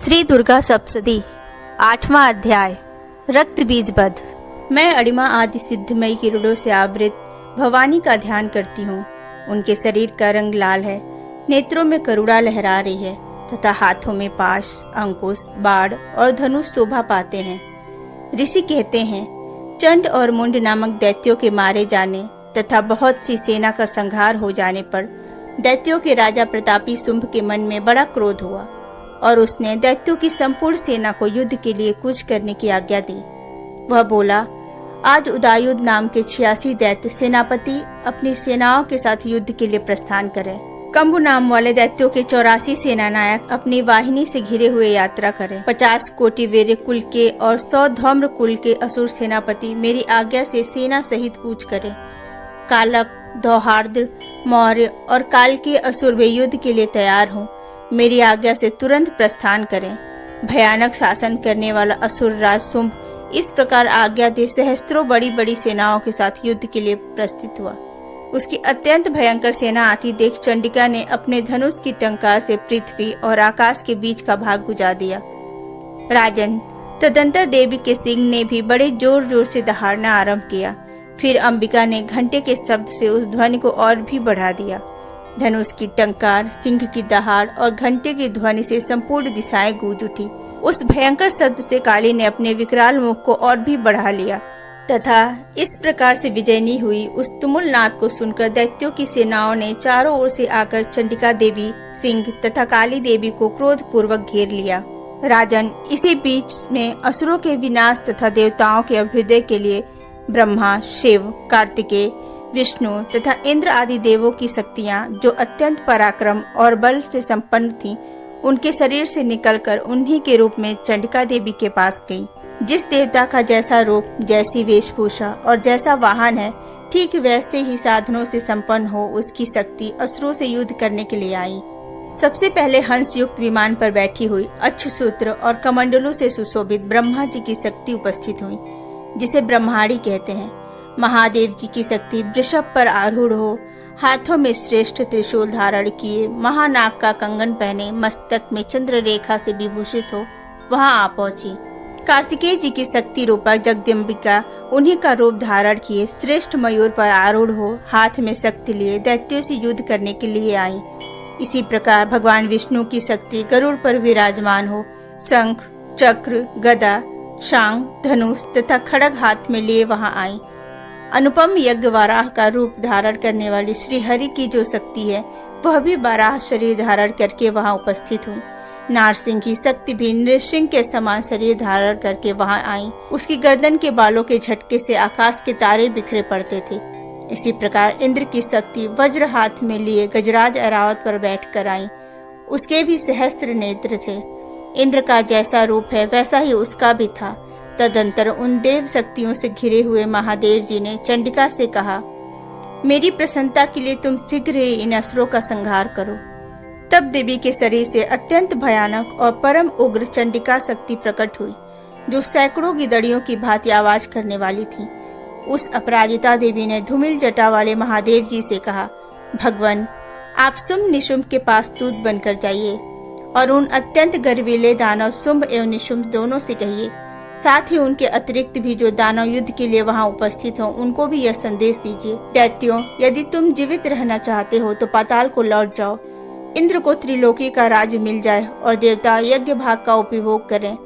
श्री दुर्गा सप्तशती 8वां अध्याय रक्त बीज बध। मैं अड़िमा आदि सिद्धमयी किरणों से आवृत भवानी का ध्यान करती हूँ। उनके शरीर का रंग लाल है, नेत्रों में करुणा लहरा रही है तथा हाथों में पाश, अंकुश, बाण और धनुष शोभा पाते हैं। ऋषि कहते हैं, चंड और मुंड नामक दैत्यों के मारे जाने तथा बहुत सी सेना का संहार हो जाने पर दैत्यों के राजा प्रतापी शुंभ के मन में बड़ा क्रोध हुआ और उसने दैत्यों की संपूर्ण सेना को युद्ध के लिए कूच करने की आज्ञा दी। वह बोला, आज उदायुध नाम के 86 दैत्य सेनापति अपनी सेनाओं के साथ युद्ध के लिए प्रस्थान करें। कंबु नाम वाले दैत्यों के 84 सेना नायक अपनी वाहिनी से घिरे हुए यात्रा करें। 50 कोटि वीर कुल के और 100 धौम्र कुल के असुर सेनापति मेरी आज्ञा से सेना सहित कूच करें। कालक, दौहार्द्र, मौर्य और काल के असुर वे युद्ध के लिए तैयार हों। मेरी आज्ञा से तुरंत प्रस्थान करें। भयानक शासन करने वाला असुर राज शुंभ इस प्रकार आज्ञा दे सहस्त्रों बड़ी बड़ी सेनाओं के साथ युद्ध के लिए प्रस्थित हुआ। उसकी अत्यंत भयंकर सेना आती देख चंडिका ने अपने धनुष की टंकार से पृथ्वी और आकाश के बीच का भाग गुजार दिया। राजन, तदंतर देवी के सिंह ने भी बड़े जोर जोर से दहाड़ना आरंभ किया। फिर अंबिका ने घंटे के शब्द से उस ध्वनि को और भी बढ़ा दिया। धनुष की टंकार, सिंह की दहाड़ और घंटे की ध्वनि से संपूर्ण दिशाएं गूंज उठी। उस भयंकर शब्द से काली ने अपने विकराल मुख को और भी बढ़ा लिया तथा इस प्रकार से विजयनी हुई। उस तुमुल नाद को सुनकर दैत्यों की सेनाओं ने चारों ओर से आकर चंडिका देवी, सिंह तथा काली देवी को क्रोध पूर्वक घेर लिया। राजन, इसी बीच में असुरों के विनाश तथा देवताओं के अभ्युदय के लिए ब्रह्मा, शिव, कार्तिकेय, विष्णु तथा इंद्र आदि देवों की शक्तियां जो अत्यंत पराक्रम और बल से संपन्न थीं, उनके शरीर से निकलकर उन्हीं के रूप में चंडिका देवी के पास गईं। जिस देवता का जैसा रूप, जैसी वेशभूषा और जैसा वाहन है, ठीक वैसे ही साधनों से संपन्न हो उसकी शक्ति असुरों से युद्ध करने के लिए आई। सबसे पहले हंस युक्त विमान पर बैठी हुई अक्षसूत्र और कमंडलों से सुशोभित ब्रह्मा जी की शक्ति उपस्थित हुई, जिसे ब्रह्माणी कहते हैं। महादेव जी की शक्ति वृषभ पर आरूढ़ हो, हाथों में श्रेष्ठ त्रिशूल धारण किए, महानाग का कंगन पहने, मस्तक में चंद्र रेखा से विभूषित हो वहां आ पहुंची। कार्तिकेय जी की शक्ति रूपा जगदम्बिका उन्हीं का रूप धारण किए श्रेष्ठ मयूर पर आरूढ़ हो, हाथ में शक्ति लिए दैत्यों से युद्ध करने के लिए आई। इसी प्रकार भगवान विष्णु की शक्ति गरुड़ पर विराजमान हो, शंख, चक्र, गदा, शांग, धनुष तथा खड्ग हाथ में लिए वहां आई। अनुपम यज्ञ वाराह का रूप धारण करने वाली श्री हरि की जो शक्ति है, वह भी वाराह शरीर धारण करके वहां उपस्थित हुई। नारसिंह की शक्ति भी नृसिंह के समान शरीर धारण करके वहां आई। उसकी गर्दन के बालों के झटके से आकाश के तारे बिखरे पड़ते थे। इसी प्रकार इंद्र की शक्ति वज्र हाथ में लिए गजराज ऐरावत पर बैठकर आई। उसके भी सहस्त्र नेत्र थे। इंद्र का जैसा रूप है वैसा ही उसका भी था। तदंतर उन देव शक्तियों से घिरे हुए महादेव जी ने चंडिका से कहा, मेरी प्रसन्नता के लिए तुम शीघ्र ही इन असुरों का संहार करो। तब देवी के शरीर से अत्यंत भयानक और परम उग्र चंडिका शक्ति प्रकट हुई, जो सैकड़ों गिदड़ियों की भांति आवाज करने वाली थी। उस अपराजिता देवी ने धूमिल जटा वाले महादेव जी से कहा, भगवान, आप शुंभ निशुंभ के पास दूत बनकर जाइए और उन अत्यंत गर्वीले दानव शुंभ एवं निशुंभ दोनों से कहिए, साथ ही उनके अतिरिक्त भी जो दानव युद्ध के लिए वहां उपस्थित हों, उनको भी यह संदेश दीजिए, दैत्यों, यदि तुम जीवित रहना चाहते हो तो पाताल को लौट जाओ। इंद्र को त्रिलोकी का राज्य मिल जाए और देवता यज्ञ भाग का उपभोग करें।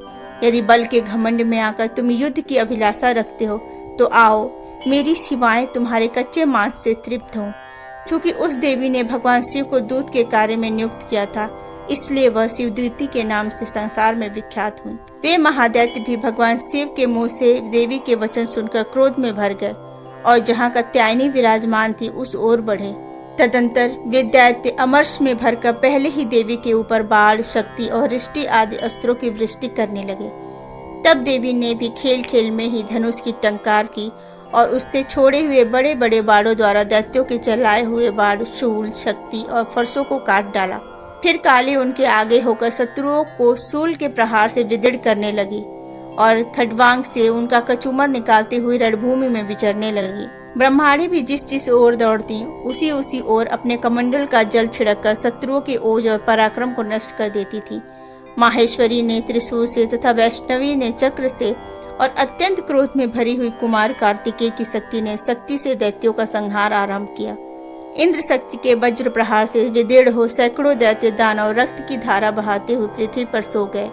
यदि बल के घमंड में आकर तुम युद्ध की अभिलाषा रखते हो तो आओ, मेरी सिवाएं तुम्हारे कच्चे मांस से तृप्त हो। चूँकि उस देवी ने भगवान शिव को दूत के कार्य में नियुक्त किया था, इसलिए वह शिवदूती के नाम से संसार में विख्यात हुई। वे महादैत्य भी भगवान शिव के मुंह से देवी के वचन सुनकर क्रोध में भर गए और जहाँ कात्यायनी विराजमान थी उस ओर बढ़े। तदंतर वे दैत्य अमर्ष में भरकर पहले ही देवी के ऊपर बाढ़, शक्ति और रिष्टि आदि अस्त्रों की वृष्टि करने लगे। तब देवी ने भी खेल खेल में ही धनुष की टंकार की और उससे छोड़े हुए बड़े बड़े बाड़ों द्वारा दैत्यों के चलाए हुए बाढ़, शूल, शक्ति और फरसों को काट डाला। फिर काली उनके आगे होकर शत्रुओं को शूल के प्रहार से विदीर्ण करने लगी और खड्वांग से उनका कचूमर निकालती हुई रणभूमि में विचरने लगी। ब्रह्माणी भी जिस जिस ओर दौड़ती उसी ओर अपने कमंडल का जल छिड़ककर शत्रुओं के ओज और पराक्रम को नष्ट कर देती थी माहेश्वरी ने त्रिशूल से तथा वैष्णवी ने चक्र से और अत्यंत क्रोध में भरी हुई कुमार कार्तिकेय की शक्ति ने शक्ति से दैत्यों का संहार आरंभ किया। इंद्र शक्ति के वज्र प्रहार से विदीर्ण हो सैकड़ों दैत्य दानव रक्त की धारा बहाते हुए पृथ्वी पर सो गए।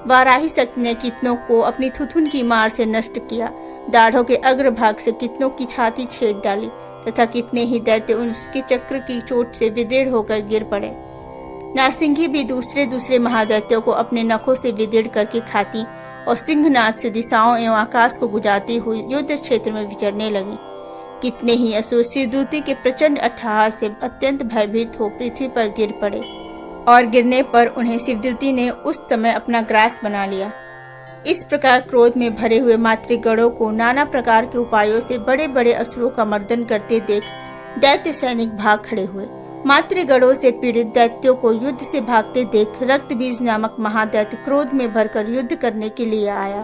वाराही शक्ति ने कितनों को अपनी थुथुन की मार से नष्ट किया। दाढ़ों के अग्रभाग से कितनों की छाती छेद डाली तथा कितने ही दैत्य उसके चक्र की चोट से विदीर्ण होकर गिर पड़े। नारसिंही भी दूसरे महादैत्यों को अपने नखों से विदीर्ण करके खाती और सिंहनाद से दिशाओं एवं आकाश को गुजारती हुई युद्ध क्षेत्र में विचरने लगी। कितने ही असुर शिवदूती के प्रचंड अट्टहास से अत्यंत भयभीत हो पृथ्वी पर गिर पड़े और गिरने पर उन्हें शिवदूती ने उस समय अपना ग्रास बना लिया। इस प्रकार क्रोध में भरे हुए मातृगणों को नाना प्रकार के उपायों से बड़े बड़े असुरों का मर्दन करते देख दैत्य सैनिक भाग खड़े हुए। मातृगणों से पीड़ित दैत्यों को युद्ध से भागते देख रक्तबीज नामक महादैत्य क्रोध में भरकर युद्ध करने के लिए आया।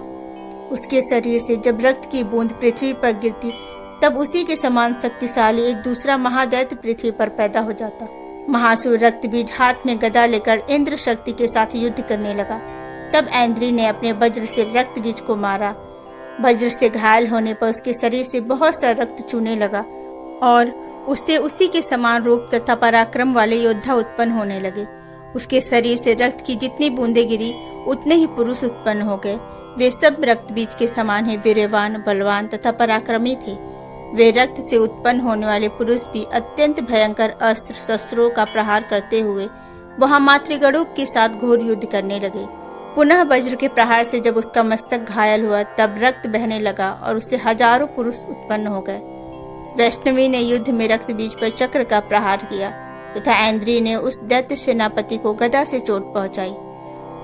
उसके शरीर से जब रक्त की बूंद पृथ्वी पर गिरती तब उसी के समान शक्तिशाली एक दूसरा महादैत्य पृथ्वी पर पैदा हो जाता। महासुर रक्तबीज हाथ में गदा लेकर इंद्र शक्ति के साथ युद्ध करने लगा। तब ऐन्द्री ने अपने वज्र से रक्तबीज को मारा। वज्र से घायल होने पर उसके शरीर से बहुत सा रक्त चूने लगा और उससे उसी के समान रूप तथा पराक्रम वाले योद्धा उत्पन्न होने लगे। उसके शरीर से रक्त की जितनी बूंदें गिरी उतने ही पुरुष उत्पन्न हो गए। वे सब रक्तबीज के समान ही वीर्यवान, बलवान तथा पराक्रमी थे। वे रक्त से उत्पन्न होने वाले पुरुष भी अत्यंत भयंकर अस्त्र शस्त्रों का प्रहार करते हुए वहां मातृगणों के साथ घोर युद्ध करने लगे। पुनः वज्र के प्रहार से जब उसका मस्तक घायल हुआ तब रक्त बहने लगा और उससे हजारों पुरुष उत्पन्न हो गए। वैष्णवी ने युद्ध में रक्तबीज पर चक्र का प्रहार किया तथा ऐन्द्री ने उस दैत्य सेनापति को गदा से चोट पहुंचाई।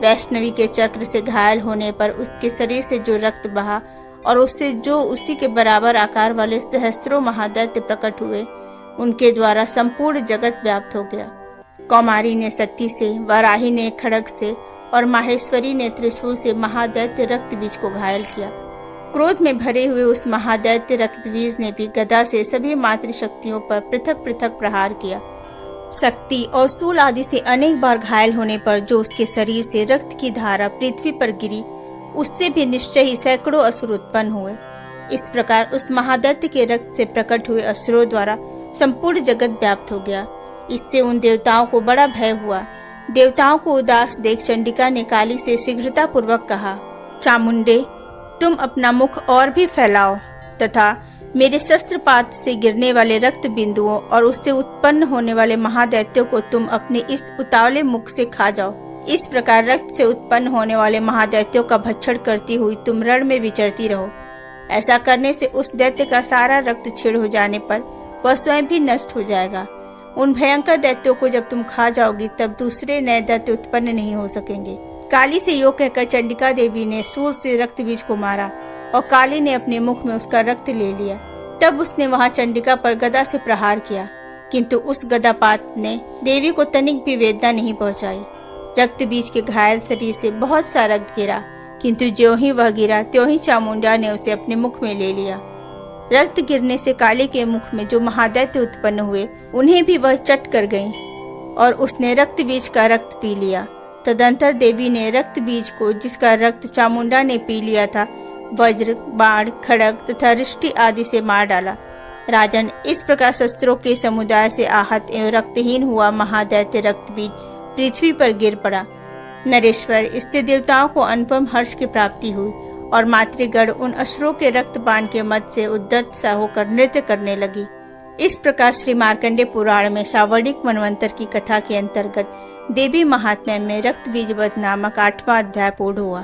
वैष्णवी के चक्र से घायल होने पर उसके शरीर से जो रक्त बहा और उससे जो उसी के बराबर आकार वाले सहस्त्रों महादैत्य प्रकट हुए, उनके द्वारा संपूर्ण जगत व्याप्त हो गया। कौमारी ने शक्ति से, वाराही ने खड्ग से और माहेश्वरी ने त्रिशूल से महादैत्य रक्तबीज को घायल किया। क्रोध में भरे हुए उस महादैत्य रक्तबीज ने भी गदा से सभी मातृशक्तियों पर पृथक पृथक प्रहार किया। शक्ति और शूल आदि से अनेक बार घायल होने पर जो उसके शरीर से रक्त की धारा पृथ्वी पर गिरी, उससे भी निश्चय ही सैकड़ों असुर उत्पन्न हुए। इस प्रकार उस महादैत्य के रक्त से प्रकट हुए असुरों द्वारा संपूर्ण जगत व्याप्त हो गया। इससे उन देवताओं को बड़ा भय हुआ। देवताओं को उदास देख चंडिका ने काली से शीघ्रता पूर्वक कहा, चामुंडे, तुम अपना मुख और भी फैलाओ तथा मेरे शस्त्रपात से गिरने वाले रक्त बिंदुओं और उससे उत्पन्न होने वाले महादैत्यों को तुम अपने इस उतावले मुख से खा जाओ। इस प्रकार रक्त से उत्पन्न होने वाले महादैत्यों का भक्षण करती हुई तुम रण में विचरती रहो। ऐसा करने से उस दैत्य का सारा रक्त छीड़ हो जाने पर वह स्वयं भी नष्ट हो जाएगा। उन भयंकर दैत्यों को जब तुम खा जाओगी तब दूसरे नए दैत्य उत्पन्न नहीं हो सकेंगे। काली से यो कहकर चंडिका देवी ने शूल से रक्तबीज को मारा और काली ने अपने मुख में उसका रक्त ले लिया। तब उसने वहां चंडिका पर गदा से प्रहार किया, किंतु उस गदापात ने देवी को तनिक भी वेदना नहीं पहुंचाई। रक्तबीज के घायल शरीर से बहुत सा रक्त गिरा, किंतु ज्यों ही वह गिरा त्यों ही चामुंडा ने उसे अपने मुख में ले लिया। रक्त गिरने से काली के मुख में जो महादैत्य उत्पन्न हुए, उन्हें भी वह चट कर गईं और उसने रक्तबीज का रक्त पी लिया। तदंतर देवी ने रक्तबीज को, जिसका रक्त चामुंडा ने पी लिया था, वज्र, बाण, खड्ग तथा रिष्टि आदि से मार डाला। राजन, इस प्रकार शस्त्रों के समुदाय से आहत एवं रक्तहीन हुआ महादैत्य रक्तबीज पृथ्वी पर गिर पड़ा। नरेश्वर, इससे देवताओं को अनुपम हर्ष की प्राप्ति हुई और मातृगण उन असुरों के रक्तपान के मद से उद्यत सा होकर नृत्य करने लगी। इस प्रकार श्री मार्कंडेय पुराण में सावर्णिक मनवंतर की कथा के अंतर्गत देवी महात्म्य में रक्तबीज वध नामक 8वां अध्याय पूर्ण हुआ।